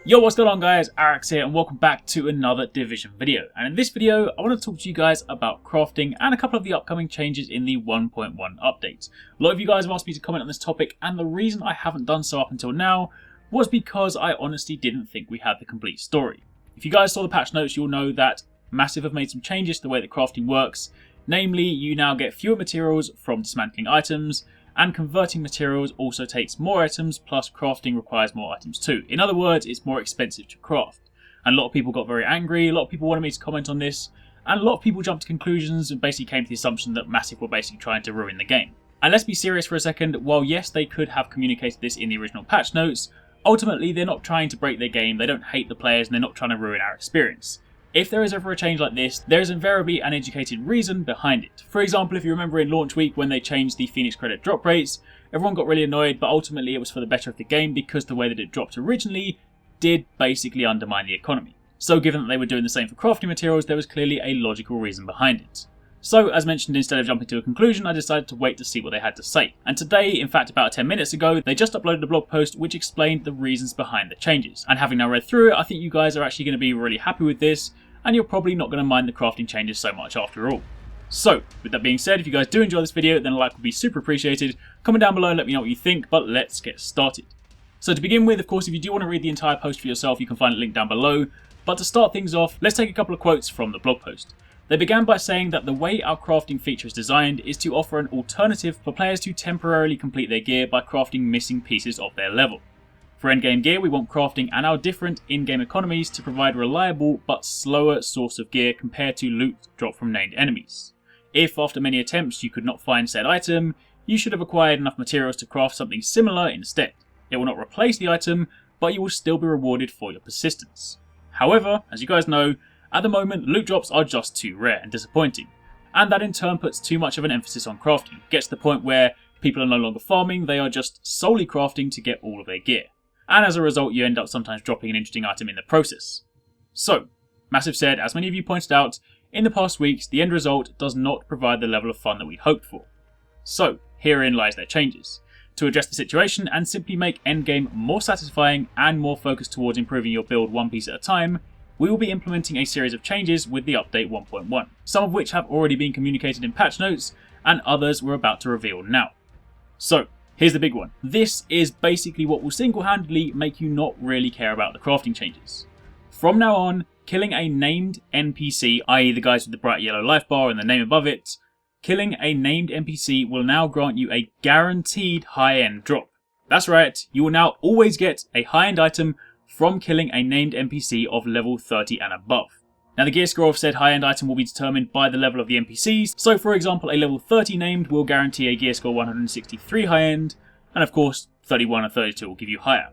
Yo, what's going on guys, Arekkz here and welcome back to another Division video. And in this video, I want to talk to you guys about crafting and a couple of the upcoming changes in the 1.1 update. A lot of you guys have asked me to comment on this topic, and the reason I haven't done so up until now was because I honestly didn't think we had the complete story. If you guys saw the patch notes, you'll know that Massive have made some changes to the way that crafting works. Namely, you now get fewer materials from dismantling items, and converting materials also takes more items, plus crafting requires more items too. In other words, it's more expensive to craft. And a lot of people got very angry, a lot of people wanted me to comment on this, and a lot of people jumped to conclusions and basically came to the assumption that Massive were basically trying to ruin the game. And let's be serious for a second, while yes, they could have communicated this in the original patch notes, ultimately they're not trying to break their game, they don't hate the players, and they're not trying to ruin our experience. If there is ever a change like this, there is invariably an educated reason behind it. For example, if you remember in launch week when they changed the Phoenix credit drop rates, everyone got really annoyed, but ultimately it was for the better of the game because the way that it dropped originally did basically undermine the economy. So given that they were doing the same for crafting materials, there was clearly a logical reason behind it. So as mentioned, instead of jumping to a conclusion, I decided to wait to see what they had to say. And today, in fact about 10 minutes ago, they just uploaded a blog post which explained the reasons behind the changes. And having now read through it, I think you guys are actually going to be really happy with this, and you're probably not going to mind the crafting changes so much after all. So, with that being said, if you guys do enjoy this video, then a like would be super appreciated. Comment down below and let me know what you think, but let's get started. So to begin with, of course, if you do want to read the entire post for yourself, you can find a link down below. But to start things off, let's take a couple of quotes from the blog post. They began by saying that the way our crafting feature is designed is to offer an alternative for players to temporarily complete their gear by crafting missing pieces of their level. For endgame gear, we want crafting and our different in-game economies to provide reliable but slower source of gear compared to loot dropped from named enemies. If after many attempts you could not find said item, you should have acquired enough materials to craft something similar instead. It will not replace the item, but you will still be rewarded for your persistence. However, as you guys know, at the moment loot drops are just too rare and disappointing, and that in turn puts too much of an emphasis on crafting. It gets to the point where people are no longer farming, they are just solely crafting to get all of their gear. And as a result, you end up sometimes dropping an interesting item in the process. So, Massive said, as many of you pointed out, in the past weeks, the end result does not provide the level of fun that we'd hoped for. So, herein lies their changes. To address the situation and simply make endgame more satisfying and more focused towards improving your build one piece at a time, we will be implementing a series of changes with the update 1.1, some of which have already been communicated in patch notes, and others we're about to reveal now. So, here's the big one. This is basically what will single-handedly make you not really care about the crafting changes. From now on, killing a named NPC, i.e. the guys with the bright yellow life bar and the name above it, killing a named NPC will now grant you a guaranteed high-end drop. That's right, you will now always get a high-end item from killing a named NPC of level 30 and above. Now the gear score of said high-end item will be determined by the level of the NPCs, so for example a level 30 named will guarantee a gear score 163 high-end, and of course 31 and 32 will give you higher.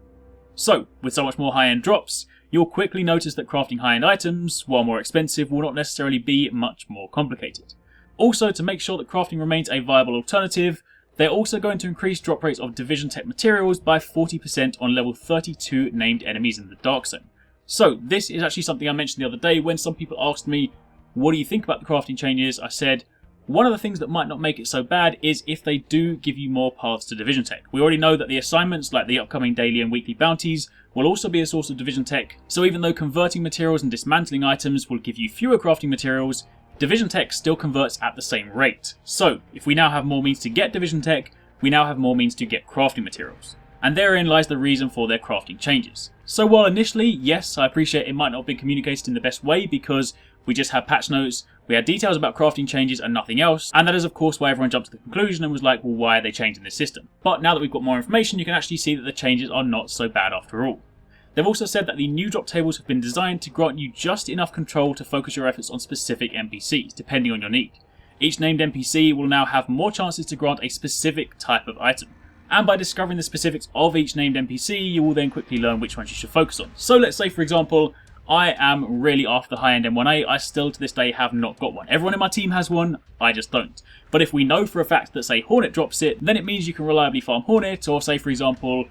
So, with so much more high-end drops, you'll quickly notice that crafting high-end items, while more expensive, will not necessarily be much more complicated. Also, to make sure that crafting remains a viable alternative, they're also going to increase drop rates of Division Tech materials by 40% on level 32 named enemies in the Dark Zone. So, this is actually something I mentioned the other day when some people asked me, what do you think about the crafting changes? I said, one of the things that might not make it so bad is if they do give you more paths to Division Tech. We already know that the assignments, like the upcoming daily and weekly bounties, will also be a source of Division Tech, so even though converting materials and dismantling items will give you fewer crafting materials, Division Tech still converts at the same rate. So, if we now have more means to get Division Tech, we now have more means to get crafting materials. And therein lies the reason for their crafting changes. So while initially, yes, I appreciate it might not have been communicated in the best way because we just had patch notes, we had details about crafting changes and nothing else, and that is of course why everyone jumped to the conclusion and was like, well, why are they changing this system? But now that we've got more information, you can actually see that the changes are not so bad after all. They've also said that the new drop tables have been designed to grant you just enough control to focus your efforts on specific NPCs, depending on your need. Each named NPC will now have more chances to grant a specific type of item. And by discovering the specifics of each named NPC, you will then quickly learn which ones you should focus on. So let's say, for example, I am really after the high-end M1A, I still to this day have not got one. Everyone in my team has one, I just don't. But if we know for a fact that, say, Hornet drops it, then it means you can reliably farm Hornet, or say, for example,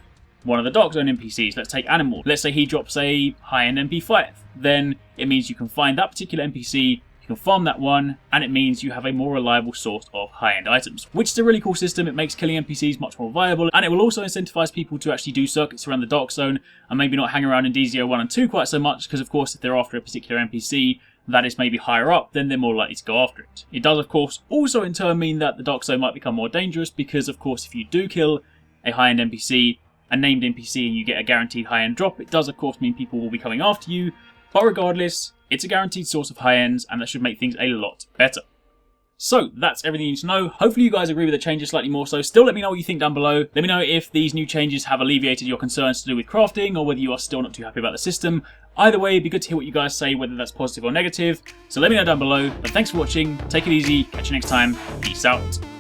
one of the Dark Zone NPCs, let's take Animal. Let's say he drops a high-end MP5, then it means you can find that particular NPC, you you can farm that one, and it means you have a more reliable source of high-end items, which is a really cool system. It makes killing NPCs much more viable, and it will also incentivize people to actually do circuits around the Dark Zone and maybe not hang around in DZ01 and 2 quite so much, because of course if they're after a particular NPC that is maybe higher up, then they're more likely to go after it. It does of course also in turn mean that the Dark Zone might become more dangerous, because of course if you do kill a high-end NPC, a named NPC, and you get a guaranteed high-end drop, it does of course mean people will be coming after you, but regardless, it's a guaranteed source of high-ends, and that should make things a lot better. So, that's everything you need to know. Hopefully you guys agree with the changes slightly more so. Still let me know what you think down below. Let me know if these new changes have alleviated your concerns to do with crafting, or whether you are still not too happy about the system. Either way, it'd be good to hear what you guys say, whether that's positive or negative. So let me know down below. But thanks for watching, take it easy, catch you next time, peace out.